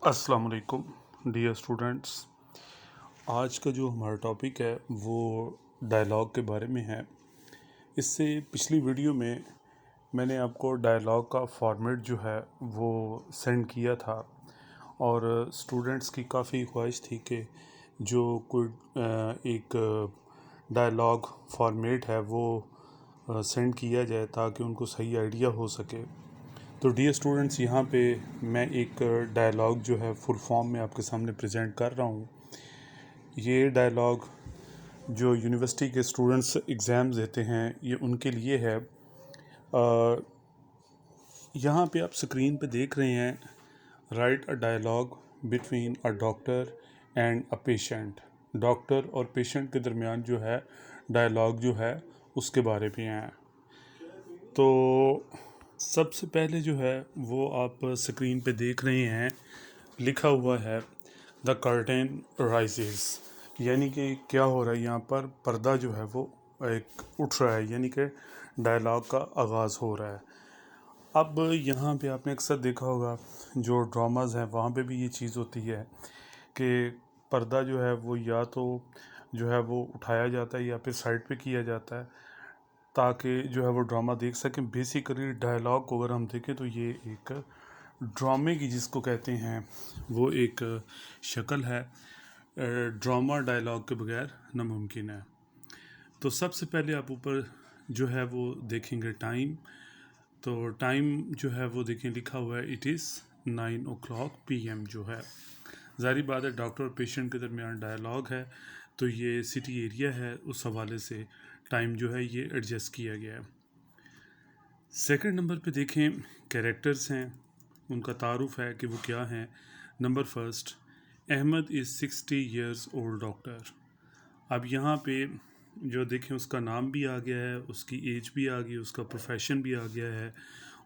अस्सलाम वालेकुम dear students. आज का जो हमारा टॉपिक है वो डायलॉग के बारे में है। इससे पिछली वीडियो में मैंने आपको डायलॉग का फॉर्मेट जो है वो सेंड किया था और स्टूडेंट्स की काफ़ी ख्वाहिश थी कि जो कोई एक डायलॉग फॉर्मेट है वो सेंड किया जाए ताकि उनको सही आइडिया हो सके। तो डियर स्टूडेंट्स, यहाँ पे मैं एक डायलॉग जो है फुल फॉर्म में आपके सामने प्रेजेंट कर रहा हूँ। ये डायलॉग जो यूनिवर्सिटी के स्टूडेंट्स एग्ज़ाम्स देते हैं ये उनके लिए है। यहाँ पे आप स्क्रीन पे देख रहे हैं, write a dialogue between a doctor and a patient. Doctor और पेशेंट के दरमियान जो है डायलॉग जो है उसके बारे में है। तो सबसे पहले जो है वो आप स्क्रीन पे देख रहे हैं, लिखा हुआ है द कर्टेन राइजेस, यानी कि क्या हो रहा है यहाँ पर, पर्दा जो है वो एक उठ रहा है, यानी कि डायलॉग का आगाज़ हो रहा है। अब यहाँ पे आपने अक्सर देखा होगा जो ड्रामाज हैं वहाँ पे भी ये चीज़ होती है कि पर्दा जो है वो या तो जो है वो उठाया जाता है या फिर साइड पे किया जाता है ताकि जो है वो ड्रामा देख सकें। बेसिकली डायलॉग को अगर हम देखें तो ये एक ड्रामे की जिसको कहते हैं वो एक शक्ल है। ड्रामा डायलॉग के बगैर नामुमकिन है। तो सबसे पहले आप ऊपर जो है वो देखेंगे टाइम। तो टाइम जो है वो देखें, लिखा हुआ है इट इज़ 9 o'clock PM जो है। ज़ाहिर बात है डॉक्टर और पेशेंट के दरमियान डायलॉग है तो ये सिटी एरिया है, उस हवाले से टाइम जो है ये एडजस्ट किया गया है। सेकंड नंबर पे देखें कैरेक्टर्स हैं, उनका तारुफ है कि वो क्या हैं। Number first, Ahmed is 60 years old doctor. अब यहाँ पे जो देखें उसका नाम भी आ गया है, उसकी एज भी आ गई, उसका प्रोफेशन भी आ गया है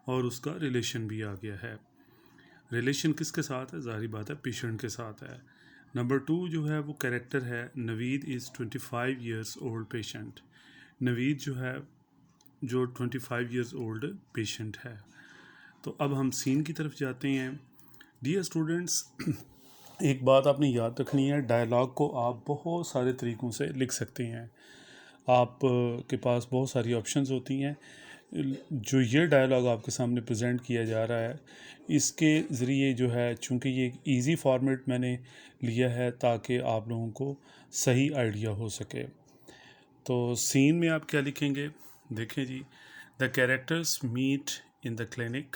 और उसका रिलेशन भी आ गया है। रिलेशन किसके साथ है? ज़ाहिर बात है पेशेंट के साथ है। नंबर टू जो है वो कैरेक्टर है Naveed is 25 years old patient. Naveed जो है जो 25 years old पेशेंट है। तो अब हम सीन की तरफ जाते हैं। डियर स्टूडेंट्स, एक बात आपने याद रखनी है, डायलॉग को आप बहुत सारे तरीक़ों से लिख सकते हैं। आप के पास बहुत सारी ऑप्शंस होती हैं। जो ये डायलॉग आपके सामने प्रेजेंट किया जा रहा है इसके ज़रिए जो है, चूँकि ये एक ईज़ी फॉर्मेट मैंने लिया है ताकि आप लोगों को सही आइडिया हो सके। तो सीन में आप क्या लिखेंगे? देखें जी, the characters meet in the clinic.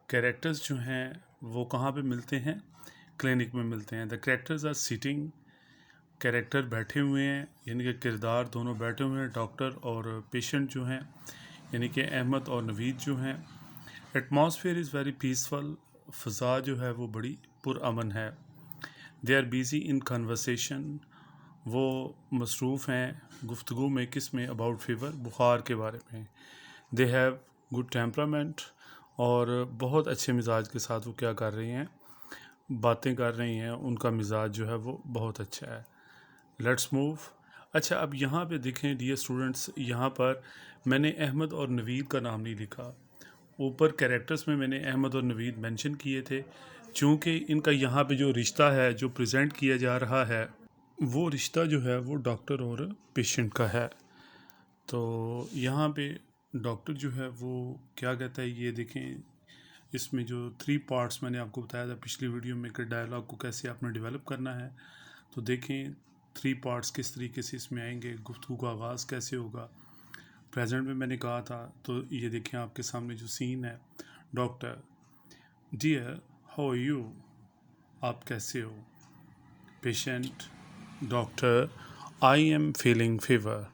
Characters जो हैं वो कहाँ पे मिलते हैं? क्लिनिक में मिलते हैं। The characters are sitting. Character बैठे हुए हैं, यानी कि किरदार दोनों बैठे हुए हैं, डॉक्टर और पेशेंट जो हैं, यानी कि अहमद और नवीद जो हैं। Atmosphere is very peaceful. फ़ज़ा जो है वो बड़ी पुरअमन है। They are busy in conversation. वो मसरूफ़ हैं गुफ्तगू में, किस में? अबाउट फीवर, बुखार के बारे में। दे हैव गुड टेम्परामेंट, और बहुत अच्छे मिजाज के साथ वो क्या कर रही हैं? बातें कर रही हैं। उनका मिजाज जो है वो बहुत अच्छा है। Let's move. अच्छा, अब यहाँ पे देखें डियर स्टूडेंट्स, यहाँ पर मैंने अहमद और नवीद का नाम नहीं लिखा। ऊपर कैरेक्टर्स में मैंने अहमद और नवीद मेंशन किए थे, चूँकि इनका यहाँ पे जो रिश्ता है जो प्रेजेंट किया जा रहा है वो रिश्ता जो है वो डॉक्टर और पेशेंट का है। तो यहाँ पे डॉक्टर जो है वो क्या कहता है, ये देखें, इसमें जो 3 पार्ट्स मैंने आपको बताया था पिछली वीडियो में कि डायलॉग को कैसे आपने डेवलप करना है। तो देखें 3 पार्ट्स किस तरीके से इसमें आएंगे, गुफ्तगू का आगाज़ कैसे होगा। प्रेजेंट में मैंने कहा था, तो ये देखें आपके सामने जो सीन है। Doctor, dear how are you, आप कैसे हो? Patient, doctor, I am feeling fever,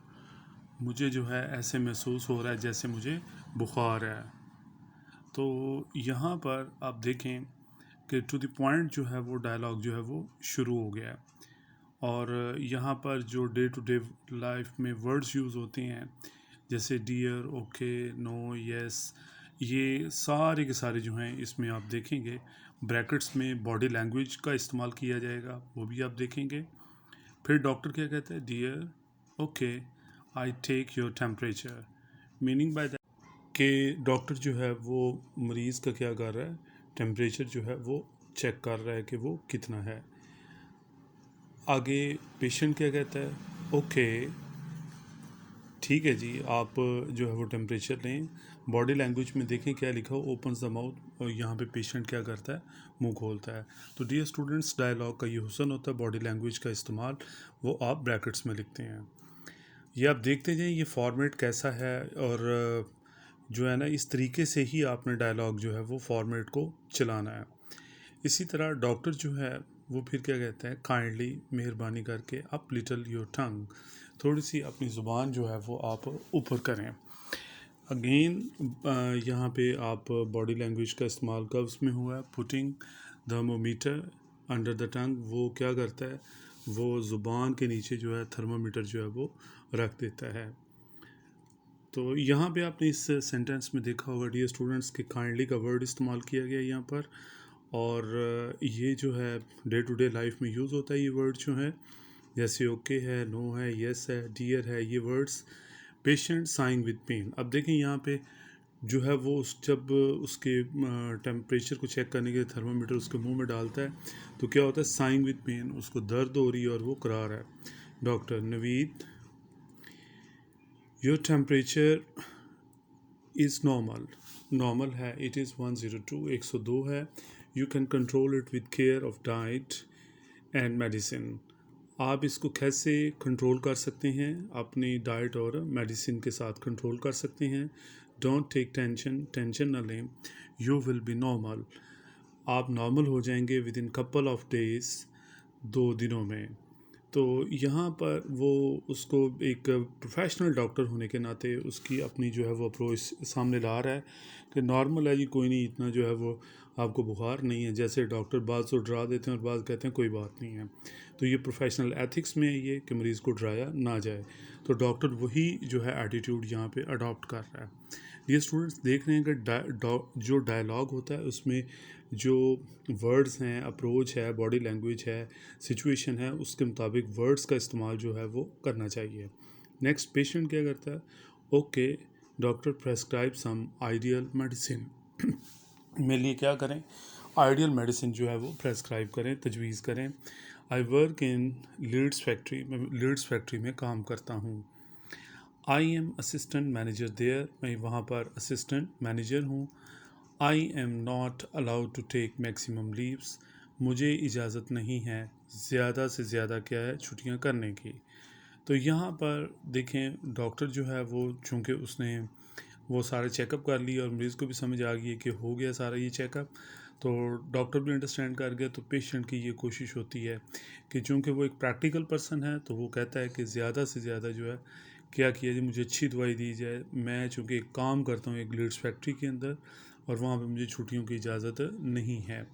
मुझे जो है ऐसे महसूस हो रहा है जैसे मुझे बुखार है। तो यहाँ पर आप देखें कि टू द पॉइंट जो है वो डायलॉग जो है वो शुरू हो गया है। और यहाँ पर जो डे टू डे लाइफ में वर्ड्स यूज़ होते हैं जैसे डियर, ओके, नो, यस, ये सारे के सारे जो हैं इसमें आप देखेंगे ब्रैकेट्स में बॉडी लैंग्वेज का इस्तेमाल किया जाएगा, वो भी आप देखेंगे। फिर डॉक्टर क्या कहते हैं? Dear, okay, I take your temperature. Meaning by that कि डॉक्टर जो है वो मरीज़ का क्या कर रहा है? टेम्परेचर जो है वो चेक कर रहा है कि वो कितना है। आगे पेशेंट क्या कहता है, ओके ठीक है जी, आप जो है वो टेम्परेचर लें। बॉडी लैंग्वेज में देखें क्या लिखा हो, ओपन्स द माउथ, और यहाँ पे पेशेंट क्या करता है, मुंह खोलता है। तो डियर स्टूडेंट्स, डायलॉग का ये हुस्न होता है, बॉडी लैंग्वेज का इस्तेमाल वो आप ब्रैकेट्स में लिखते हैं। ये आप देखते जाएं ये फॉर्मेट कैसा है, और जो है ना इस तरीके से ही आपने डायलॉग जो है वो फॉर्मेट को चलाना है। इसी तरह डॉक्टर जो है वो फिर क्या कहते हैं, काइंडली मेहरबानी करके अप लिटल योर टंग, थोड़ी सी अपनी ज़ुबान जो है वो आप ऊपर करें। अगेन यहाँ पे आप बॉडी लैंग्वेज का इस्तेमाल कब उसमें हुआ है, putting thermometer under the tongue, वो क्या करता है, वो ज़ुबान के नीचे जो है थर्मोमीटर जो है वो रख देता है। तो यहाँ पे आपने इस सेंटेंस में देखा होगा डियर स्टूडेंट्स के काइंडली का वर्ड इस्तेमाल किया गया यहाँ पर, और ये जो है डे टू डे लाइफ में यूज़ होता है ये वर्ड जो है, जैसे ओके है, नो है, यस है, डियर है, ये words. Patient saying with pain, अब देखें यहाँ पे जो है वो जब उसके टेम्परेचर को चेक करने के लिए थर्मामीटर उसके मुंह में डालता है तो क्या होता है, साइंग विद पेन, उसको दर्द हो रही है और वो करा रहा है। Doctor, Naveed your temperature is normal, normal है, इट इज़ 102, 102 है। You can control it with care of diet and medicine, आप इसको कैसे कंट्रोल कर सकते हैं, अपनी डाइट और मेडिसिन के साथ कंट्रोल कर सकते हैं। डोंट टेक टेंशन, टेंशन ना लें। यू विल बी नॉर्मल, आप नॉर्मल हो जाएंगे with in couple of days, 2 दिनों में। तो यहाँ पर वो उसको एक प्रोफेशनल डॉक्टर होने के नाते उसकी अपनी जो है वो अप्रोच सामने ला रहा है कि नॉर्मल है जी, कोई नहीं, इतना जो है वो आपको बुखार नहीं है। जैसे डॉक्टर बाद तो डरा देते हैं और बाद कहते हैं कोई बात नहीं है। तो ये प्रोफेशनल एथिक्स में है ये कि मरीज़ को डराया ना जाए। तो डॉक्टर वही जो है एटीट्यूड यहाँ पे अडॉप्ट कर रहा है। ये स्टूडेंट्स देख रहे हैं कि जो डायलॉग होता है उसमें जो वर्ड्स हैं, अप्रोच है, बॉडी लैंग्वेज है, सिचुएशन है, उसके मुताबिक वर्ड्स का इस्तेमाल जो है वो करना चाहिए। नेक्स्ट पेशेंट क्या करता है, ओके डॉक्टर प्रेस्क्राइब सम आइडियल मेडिसिन, मेरे लिए क्या करें, आइडियल मेडिसिन जो है वो प्रेस्क्राइब करें, तजवीज़ करें। I work in Leeds factory, मैं लीड्स फैक्ट्री में काम करता हूँ। I am assistant manager there, मैं वहाँ पर असिस्टेंट मैनेजर हूँ। I am not allowed to take maximum leaves, मुझे इजाज़त नहीं है ज़्यादा से ज़्यादा क्या है छुट्टियाँ करने की। तो यहाँ पर देखें डॉक्टर जो है वो चूँकि उसने वो सारे चेकअप कर लिए और मरीज़ को भी समझ आ गई है कि हो गया सारा ये चेकअप, तो डॉक्टर भी अंडरस्टैंड कर गया। तो पेशेंट की ये कोशिश होती है कि चूँकि वो एक प्रैक्टिकल पर्सन है तो वो कहता है कि ज़्यादा से ज़्यादा जो है क्या किया जाए, मुझे अच्छी दवाई दी जाए। मैं चूँकि एक काम करता हूँ एक लीड्स फैक्ट्री के अंदर और वहाँ पे मुझे छुट्टियों की इजाज़त नहीं है।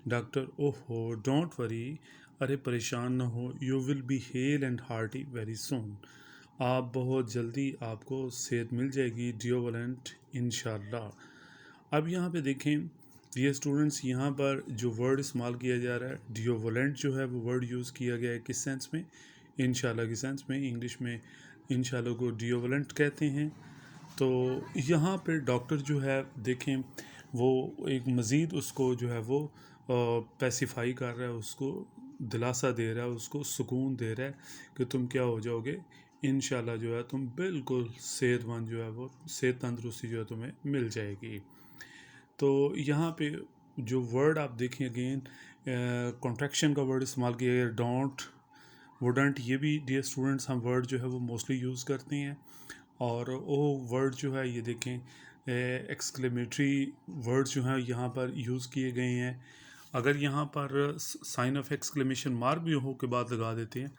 डॉक्टर, ओहो डोंट वरी, अरे परेशान ना हो, you will be hello and hearty very soon, आप बहुत जल्दी आपको सेहत मिल जाएगी, डिओवलेंट इंशाल्लाह। अब यहाँ पे देखें ये स्टूडेंट्स, यहाँ पर जो वर्ड इस्तेमाल किया जा रहा है डिओवलेंट जो है वो वर्ड यूज़ किया गया है किस सेंस में, इंशाल्लाह के सेंस में। इंग्लिश में इंशाल्लाह को डिओवलेंट कहते हैं। तो यहाँ पे डॉक्टर जो है देखें वो एक मज़ीद उसको जो है वो पैसिफाई कर रहा है, उसको दिलासा दे रहा है, उसको सुकून दे रहा है कि तुम क्या हो जाओगे, इंशाल्लाह जो है तुम बिल्कुल सेहतमंद जो है वो सेहत तंदरुस्ती जो है तुम्हें मिल जाएगी। तो यहाँ पे जो वर्ड आप देखें अगेन कॉन्ट्रैक्शन का वर्ड इस्तेमाल किया गया, डोंट, वुडंट, ये भी डियर स्टूडेंट्स हम वर्ड जो है वो मोस्टली यूज़ करते हैं। और वो वर्ड जो है ये देखें एक्सक्लेमेटरी वर्ड जो हैं यहाँ पर यूज़ किए गए हैं। अगर यहाँ पर साइन ऑफ एक्सक्लेमेशन मार्क भी हो के बाद लगा देते हैं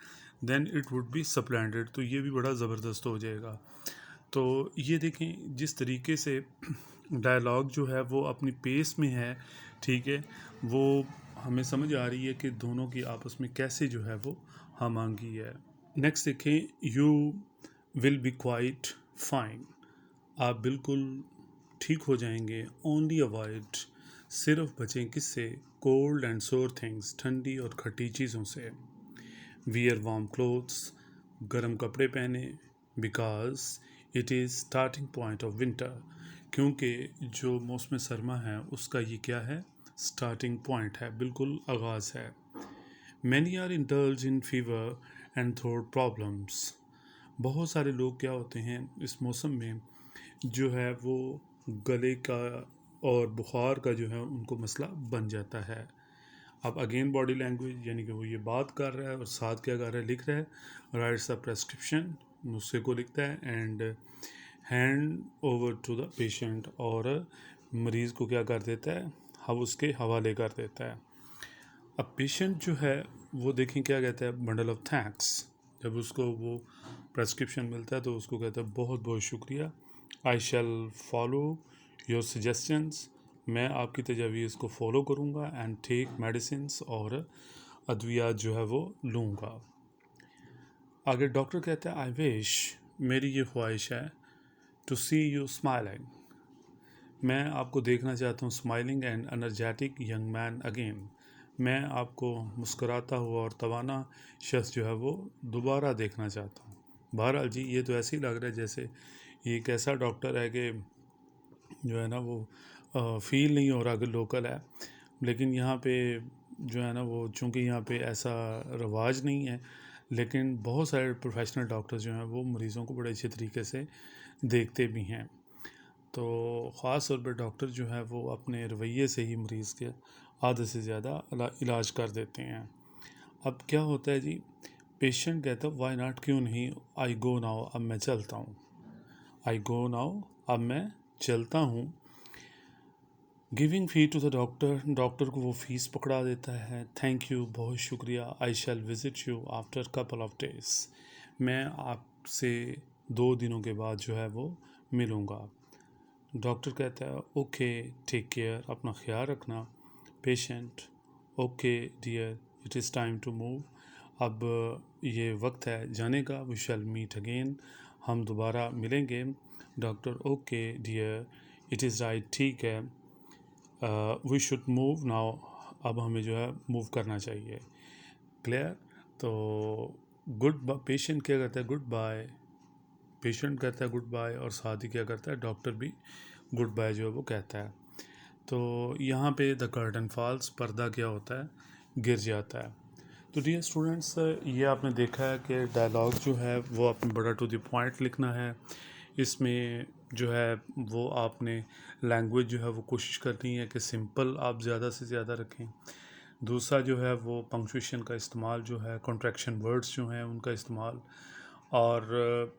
देन इट वुड बी सप्लेंडेड, तो ये भी बड़ा ज़बरदस्त हो जाएगा। तो ये देखें जिस तरीके से डायलॉग जो है वो अपनी पेस में है, ठीक है, वो हमें समझ आ रही है कि दोनों की आपस में कैसे जो है वो हम आंगी है। नेक्स्ट देखें, you will be quite fine, आप बिल्कुल ठीक हो जाएंगे। ओनली अवॉइड, सिर्फ बचें किससे, कोल्ड एंड सोर थिंग्स, ठंडी और खट्टी चीज़ों से। वियर वार्म क्लोथ्स, गर्म कपड़े पहने। Because it is starting point of winter, क्योंकि जो मौसम सरमा है उसका ये क्या है, स्टार्टिंग पॉइंट है, बिल्कुल आगाज़ है। Many are indulge in fever and throat problems. बहुत सारे लोग क्या होते हैं इस मौसम में जो है वो गले का और बुखार का जो है उनको मसला बन जाता है। अब अगेन बॉडी लैंग्वेज, यानी कि वो ये बात कर रहा है और साथ क्या कर रहा है, लिख रहा है, राइट्स अ प्रेस्क्रिप्शन, नुस्खे को लिखता है, and hand over to the patient, और मरीज़ को क्या कर देता है, हम उसके हवाले कर देता है। अब पेशेंट जो है वो देखें क्या कहता है, बंडल ऑफ थैंक्स। जब उसको वो प्रेस्क्रिप्शन मिलता है तो उसको कहता है बहुत बहुत शुक्रिया, I shell follow your suggestions, मैं आपकी तजावीज़ को फॉलो करूँगा, एंड टेक मेडिसिन्स, और अद्वियात जो है वो लूँगा। आगे डॉक्टर कहता है आई विश, मेरी ये ख्वाहिश है, टू सी यू स्माइलिंग, मैं आपको देखना चाहता हूँ smiling and energetic young man again, मैं आपको मुस्कुराता हुआ और तवाना शख्स जो है वो दोबारा देखना चाहता हूँ। बहरहाल जी ये तो ऐसे ही लग रहा है जैसे ये एक ऐसा डॉक्टर है कि जो है ना वो फील नहीं हो रहा कि लोकल है, लेकिन यहाँ पे जो है ना वो चूँकि यहाँ पे ऐसा रवाज नहीं है, लेकिन बहुत सारे प्रोफेशनल डॉक्टर्स जो हैं वो मरीज़ों को बड़े अच्छे तरीके से देखते भी हैं। तो ख़ास तौर पर डॉक्टर जो है वो अपने रवैये से ही मरीज़ के आधे से ज़्यादा इलाज कर देते हैं। अब क्या होता है जी, पेशेंट कहता है वाई नॉट, क्यों नहीं, आई गो नाउ, अब मैं चलता हूँ, आई गो नाउ, अब मैं चलता हूँ। Giving fee to the doctor, doctor को वो फ़ीस पकड़ा देता है। थैंक यू, बहुत शुक्रिया, I shall visit you after couple of days, मैं आपसे 2 दिनों के बाद जो है वो मिलूँगा। डॉक्टर कहता है ओके टेक केयर, अपना ख्याल रखना। Patient okay dear, it is time to move, अब ये वक्त है जाने का, वी शैल मीट अगेन, हम दोबारा मिलेंगे। Doctor okay dear, it is right, ठीक है, वी शुड मूव नाउ, अब हमें जो है मूव करना चाहिए। क्लियर। तो गुड, पेशेंट क्या करता है, गुड बाय, पेशेंट कहता है गुड बाय, और साथ ही क्या करता है, डॉक्टर भी गुड बाय जो है वो कहता है। तो यहाँ पे द कर्टन फॉल्स, पर्दा क्या होता है, गिर जाता है। तो डियर स्टूडेंट्स, ये आपने देखा है कि डायलॉग जो है वो आपने बड़ा टू द पॉइंट लिखना है। इसमें जो है वो आपने लैंग्वेज जो है वो कोशिश करनी है कि सिंपल आप ज़्यादा से ज़्यादा रखें। दूसरा जो है वो पंक्चुएशन का इस्तेमाल जो है, कॉन्ट्रैक्शन वर्ड्स जो हैं उनका इस्तेमाल, और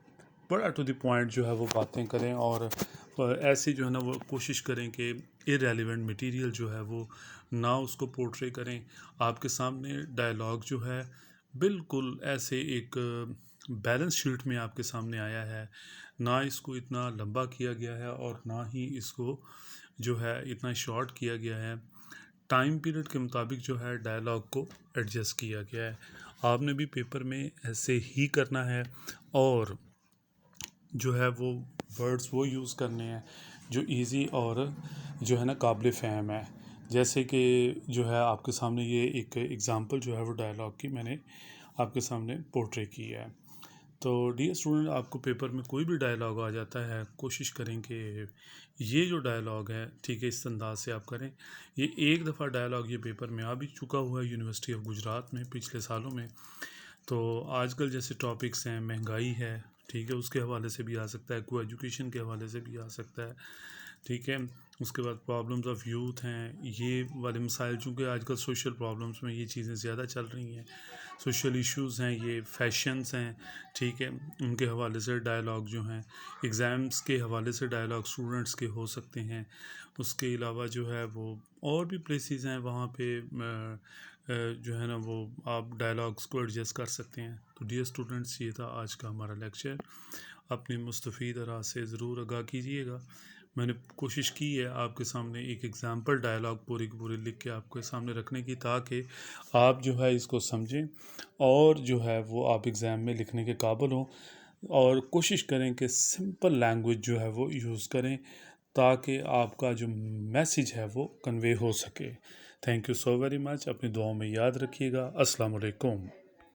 बड़ा टू द पॉइंट जो है वो बातें करें, और ऐसे जो है ना वो कोशिश करें कि इररेलेवेंट मटेरियल जो है वो ना उसको पोर्ट्रे करें। आपके सामने डायलॉग जो है बिल्कुल ऐसे एक बैलेंस शीट में आपके सामने आया है, ना इसको इतना लंबा किया गया है और ना ही इसको जो है इतना शॉर्ट किया गया है। टाइम पीरियड के मुताबिक जो है डायलॉग को एडजस्ट किया गया है। आपने भी पेपर में ऐसे ही करना है, और जो है वो वर्ड्स वो यूज़ करने हैं जो इजी और जो है ना काबिल फ़हम है। जैसे कि जो है आपके सामने ये एक एग्ज़ाम्पल जो है वो डायलॉग की मैंने आपके सामने पोर्ट्रे की है। तो डियर स्टूडेंट, आपको पेपर में कोई भी डायलॉग आ जाता है, कोशिश करें कि ये जो डायलॉग है ठीक है इस अंदाज से आप करें। ये एक दफ़ा डायलॉग ये पेपर में आ भी चुका हुआ है यूनिवर्सिटी ऑफ गुजरात में पिछले सालों में। तो आजकल जैसे टॉपिक्स हैं, महंगाई है, ठीक है, उसके हवाले से भी आ सकता है, को एजुकेशन के हवाले से भी आ सकता है, ठीक है। उसके बाद प्रॉब्लम्स ऑफ यूथ हैं, ये वाले मसाइल, चूँकि आजकल सोशल प्रॉब्लम्स में ये चीज़ें ज़्यादा चल रही हैं, सोशल इश्यूज़ हैं, ये फैशंस हैं, ठीक है, उनके हवाले से डायलॉग जो हैं, एग्ज़ाम्स के हवाले से डायलॉग स्टूडेंट्स के हो सकते हैं। उसके अलावा जो है वो और भी प्लेसेस हैं, वहाँ पे जो है ना वो आप डायलॉग्स को एडजस्ट कर सकते हैं। तो डियर स्टूडेंट्स, ये था आज का हमारा लेक्चर, अपनी मुस्तफ़ीद राह से ज़रूर आगाह कीजिएगा। मैंने कोशिश की है आपके सामने एक एग्ज़ाम्पल डायलॉग पूरी की पूरी लिख के आपके सामने रखने की, ताकि आप जो है इसको समझें और जो है वो आप एग्ज़ाम में लिखने के काबिल हों, और कोशिश करें कि सिंपल लैंग्वेज जो है वो यूज़ करें, ताकि आपका जो मैसेज है वो कन्वे हो सके। Thank you so very much, अपनी दुआओं में याद रखिएगा। अस्सलाम वालेकुम।